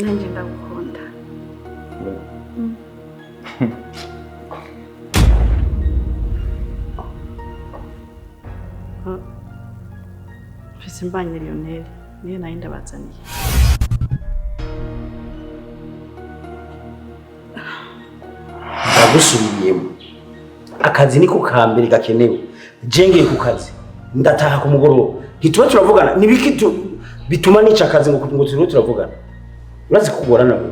Nanjye ndagukunda. Mbanye Lionel niyo nayo ndabazaniye. Ndagusubiyemo. Akazi niko kambere gakenewe. Jengeye ku kazi. Ndataha ku mugoroba. Ntituba turavugana nibiki bituma nica akazi ngo turavugana. Urazi kugorana we.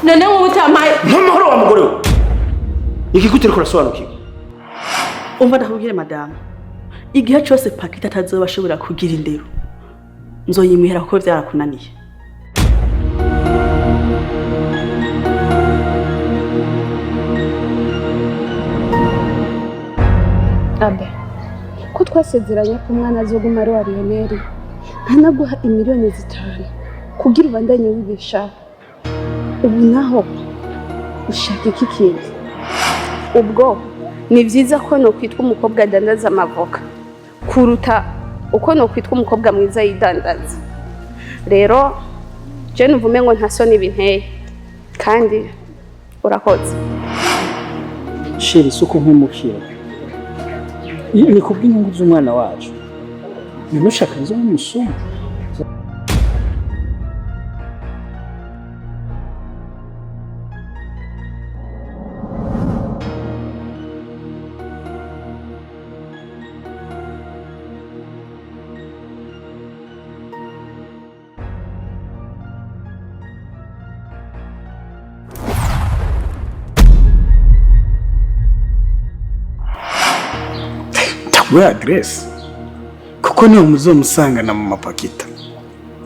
None wowe utamaye. Ntamahoro wa mugore we. Iki kutiri kurasobanukirwa. Umva ndakubwire madame. Igihe cyose Pakita atazoba ashobora kugira indero nzoyimwihera kuko byarakunaniye. Abe ko twasezeranye ko umwana azoguma ari wa Lionel ntanaguha imiliyoni 5 kugira ubandanye wibesha. Ubu naho ushaka iki kindi? Ubwo ni byiza ko no kwitwa umukobwa adandaza amavoka kuruta uko no kwitwa umukobwa mwiza yidandaza. Rero je nuvume ngo ntasoni binteye kandi urakoze. Sheri suko nk'umukira. Ni kubw'inyungu z'umwana wacu. Bimushaka nzo umusuma. We Grace kuko niyo muzomusanga na mama Pakita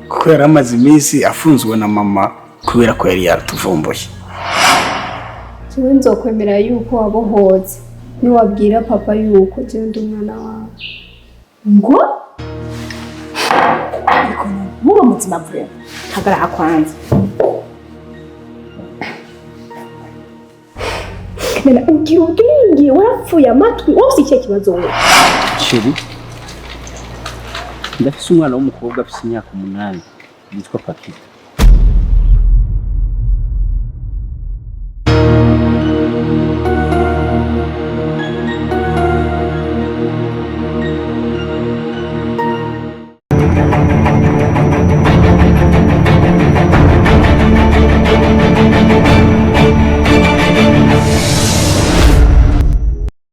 kuko yari amaze iminsi afunzwe na mama kubera ko yari yaratuvumbuye. Jewe nzokwemera yuko wabohoze niwabwira papa yuko je ndi umwana wawe. Ngo ariko muba mutima vure hagara kwanza. Nena ugira ubwenge warapfuye amatwi wose icyo kibazo we. Sheri ndafise umwana w'umukobwa afise imyaka 8 yitwa Pakita.